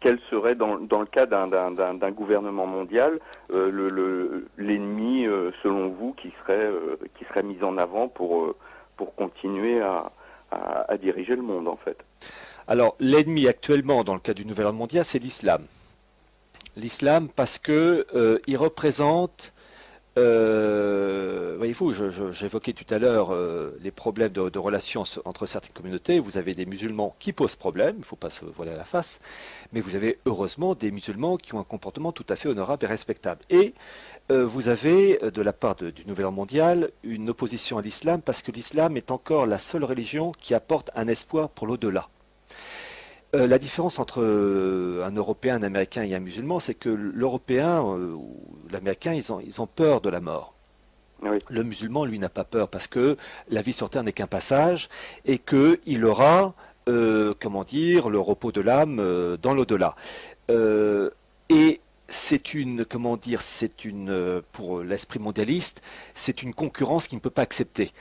quel serait dans le cas d'un gouvernement mondial l'ennemi selon vous qui serait mis en avant pour continuer à diriger le monde en fait? Alors, l'ennemi actuellement, dans le cas du nouvel ordre mondial, c'est l'islam. L'islam parce que il représente, voyez-vous, j'évoquais tout à l'heure les problèmes de relations entre certaines communautés. Vous avez des musulmans qui posent problème, il ne faut pas se voiler la face, mais vous avez heureusement des musulmans qui ont un comportement tout à fait honorable et respectable. Et vous avez, de la part du nouvel ordre mondial, une opposition à l'islam parce que l'islam est encore la seule religion qui apporte un espoir pour l'au-delà. La différence entre un Européen, un Américain et un musulman, c'est que l'Européen ou l'Américain, ils ont peur de la mort. Oui. Le musulman, lui, n'a pas peur parce que la vie sur Terre n'est qu'un passage et qu'il aura, comment dire, le repos de l'âme dans l'au-delà. Et c'est une, comment dire, pour l'esprit mondialiste, c'est une concurrence qu'il ne peut pas accepter.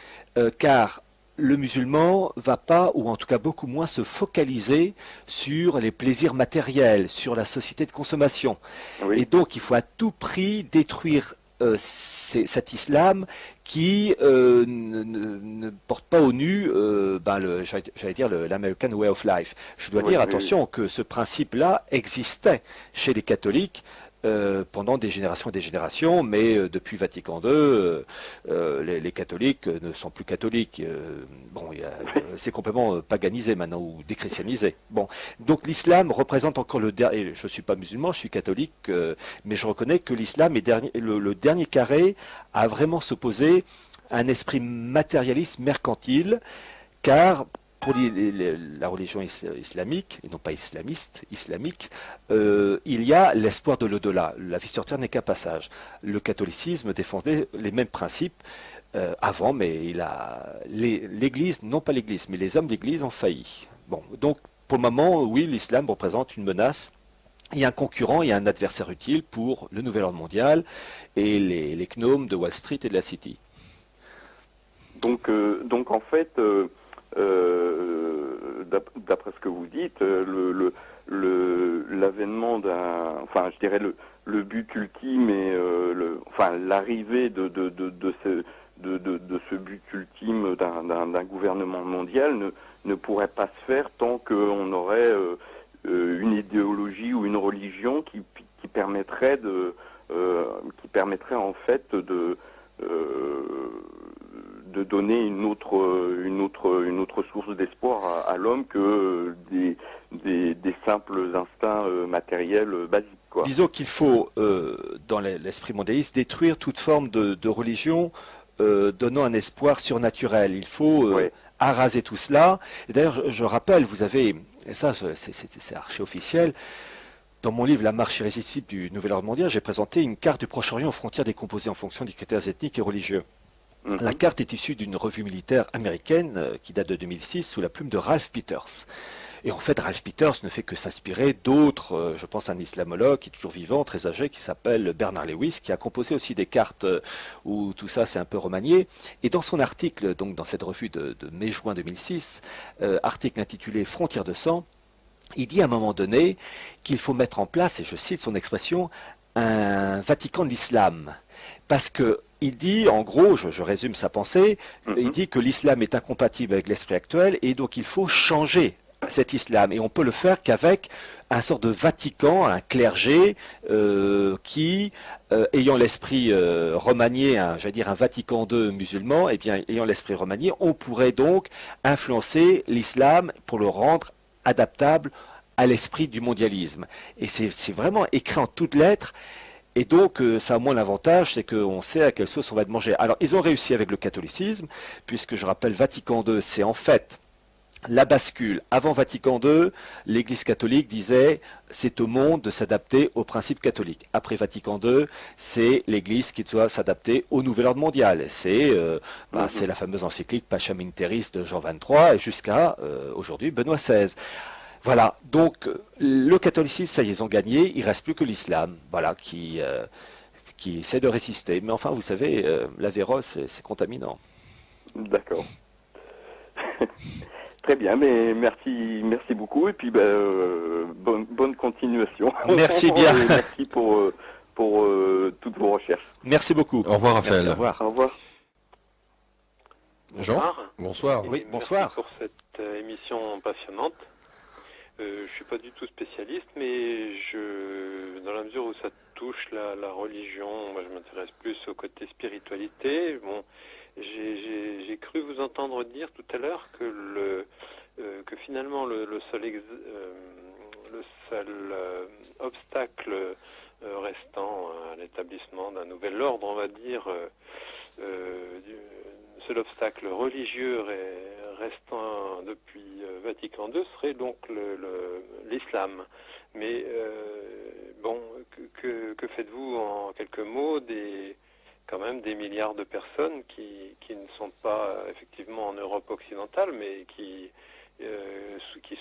Car le musulman va pas, ou en tout cas beaucoup moins, se focaliser sur les plaisirs matériels, sur la société de consommation. Oui. Et donc il faut à tout prix détruire cet islam qui ne porte pas au nu, j'allais dire, l'American Way of Life. Je dois dire, attention, que ce principe-là existait chez les catholiques pendant des générations et des générations, mais depuis Vatican II, les catholiques ne sont plus catholiques. C'est complètement paganisé maintenant, ou déchristianisé. Bon, donc l'islam représente encore le dernier. Je ne suis pas musulman, je suis catholique, mais je reconnais que l'islam est le dernier carré à vraiment s'opposer à un esprit matérialiste, mercantile, car pour la religion islamique, et non pas islamiste, islamique, il y a l'espoir de l'au-delà. La vie sur Terre n'est qu'un passage. Le catholicisme défendait les mêmes principes avant, mais l'Église, non pas l'Église, mais les hommes d'Église ont failli. Bon, donc pour le moment, oui, l'islam représente une menace. Il y a un concurrent, il y a un adversaire utile pour le nouvel ordre mondial et les gnomes de Wall Street et de la City. Donc en fait, d'après ce que vous dites, l'avènement je dirais le but ultime et l'arrivée de ce but ultime d'un gouvernement mondial ne pourrait pas se faire tant qu'on aurait une idéologie ou une religion qui permettrait en fait de donner une autre source d'espoir à l'homme que des simples instincts matériels basiques, quoi. Disons qu'il faut, dans l'esprit mondialiste, détruire toute forme de religion donnant un espoir surnaturel. Il faut araser tout cela. Et d'ailleurs, je rappelle, vous avez, et ça c'est archi officiel, dans mon livre La marche irrésistible du nouvel ordre mondial, j'ai présenté une carte du Proche-Orient aux frontières décomposées en fonction des critères ethniques et religieux. La carte est issue d'une revue militaire américaine qui date de 2006 sous la plume de Ralph Peters. Et en fait, Ralph Peters ne fait que s'inspirer d'autres, je pense à un islamologue qui est toujours vivant, très âgé, qui s'appelle Bernard Lewis, qui a composé aussi des cartes où tout ça c'est un peu remanié. Et dans son article, donc dans cette revue de mai-juin 2006, article intitulé Frontières de sang, il dit à un moment donné qu'il faut mettre en place, et je cite son expression, un Vatican de l'islam. Parce que il dit, en gros, je résume sa pensée, il dit que l'islam est incompatible avec l'esprit actuel et donc il faut changer cet islam. Et on peut le faire qu'avec un sort de Vatican, un clergé qui, ayant l'esprit remanié, j'allais dire un Vatican II musulman, et bien ayant l'esprit remanié, on pourrait donc influencer l'islam pour le rendre adaptable à l'esprit du mondialisme. Et c'est vraiment écrit en toutes lettres. Et donc, ça a moins l'avantage, c'est qu'on sait à quelle sauce on va te manger. Alors, ils ont réussi avec le catholicisme, puisque je rappelle, Vatican II, c'est en fait la bascule. Avant Vatican II, l'Église catholique disait c'est au monde de s'adapter aux principes catholiques. Après Vatican II, c'est l'Église qui doit s'adapter au nouvel ordre mondial. C'est la fameuse encyclique Pacem in Terris de Jean XXIII jusqu'à aujourd'hui Benoît XVI. Voilà, donc le catholicisme, ça y est, ils ont gagné, il ne reste plus que l'islam, voilà, qui essaie de résister. Mais enfin, vous savez, l'Avéros, c'est contaminant. D'accord. Très bien, mais merci beaucoup et puis bonne continuation. Merci bien. Et merci pour toutes vos recherches. Merci beaucoup. Au revoir, Raphaël. Merci, au revoir. Au revoir. Jean, bonsoir. Oui, bonsoir. Merci pour cette émission passionnante. Je suis pas du tout spécialiste, mais dans la mesure où ça touche la religion, moi je m'intéresse plus au côté spiritualité. Bon, j'ai cru vous entendre dire tout à l'heure que finalement le seul obstacle restant à l'établissement d'un nouvel ordre, on va dire, seul obstacle religieux restant depuis Vatican II serait donc l'islam. Mais bon, que faites-vous en quelques mots quand même des milliards de personnes qui ne sont pas effectivement en Europe occidentale, mais qui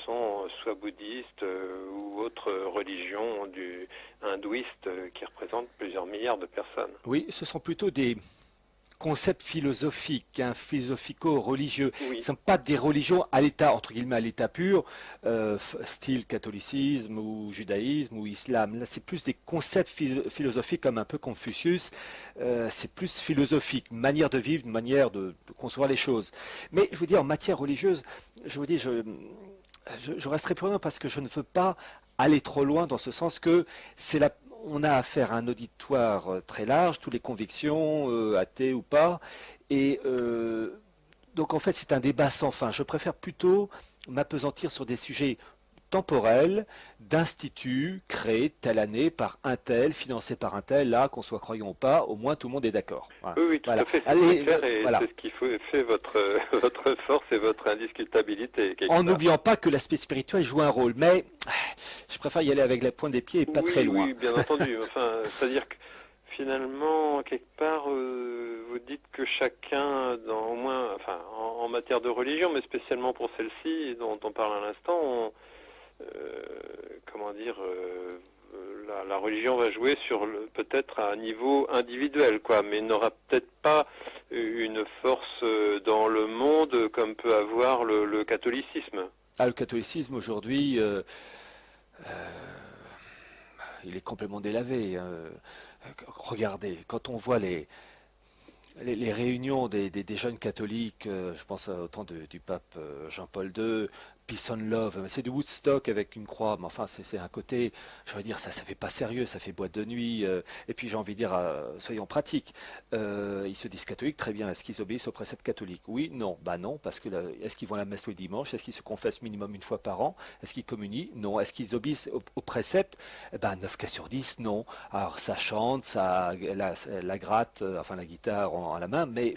sont soit bouddhistes ou autres religions hindouistes qui représentent plusieurs milliards de personnes. Oui, ce sont plutôt des concepts philosophiques, philosophico-religieux. Oui. Ce ne sont pas des religions à l'état, entre guillemets, à l'état pur, style catholicisme ou judaïsme ou islam. Là, c'est plus des concepts philosophiques comme un peu Confucius. C'est plus philosophique, une manière de vivre, une manière de concevoir les choses. Mais je vous dis, en matière religieuse, je vous dis, je resterai prudent parce que je ne veux pas aller trop loin dans ce sens que on a affaire à un auditoire très large, toutes les convictions, athées ou pas, et donc en fait c'est un débat sans fin. Je préfère plutôt m'appesantir sur des sujets temporels, d'instituts créés telle année par un tel, financés par un tel, là, qu'on soit croyant ou pas, au moins tout le monde est d'accord. Voilà. Oui, tout à fait, c'est clair, et voilà. C'est ce qui fait votre force et votre indiscutabilité. En n'oubliant pas que l'aspect spirituel joue un rôle, mais je préfère y aller avec la pointe des pieds et pas très loin. Oui, bien entendu, enfin, c'est-à-dire que finalement, quelque part, vous dites que chacun, au moins, enfin, en matière de religion, mais spécialement pour celle-ci, dont on parle à l'instant, comment dire, la religion va jouer peut-être à un niveau individuel, quoi, mais n'aura peut-être pas une force dans le monde comme peut avoir le catholicisme. Ah, le catholicisme aujourd'hui, il est complètement délavé. Regardez, quand on voit les réunions des jeunes catholiques, je pense au temps du pape Jean-Paul II, Peace and Love, c'est du Woodstock avec une croix, mais enfin c'est un côté, je veux dire, ça fait pas sérieux, ça fait boîte de nuit, et puis j'ai envie de dire, soyons pratiques, ils se disent catholiques, très bien, est-ce qu'ils obéissent aux préceptes catholiques? Oui, non, bah non, parce que est-ce qu'ils vont à la messe tous les dimanches? Est-ce qu'ils se confessent minimum une fois par an? Est-ce qu'ils communient? Non. Est-ce qu'ils obéissent aux préceptes? Eh ben 9 cas sur 10, non. Alors ça chante, la gratte, enfin la guitare à la main, mais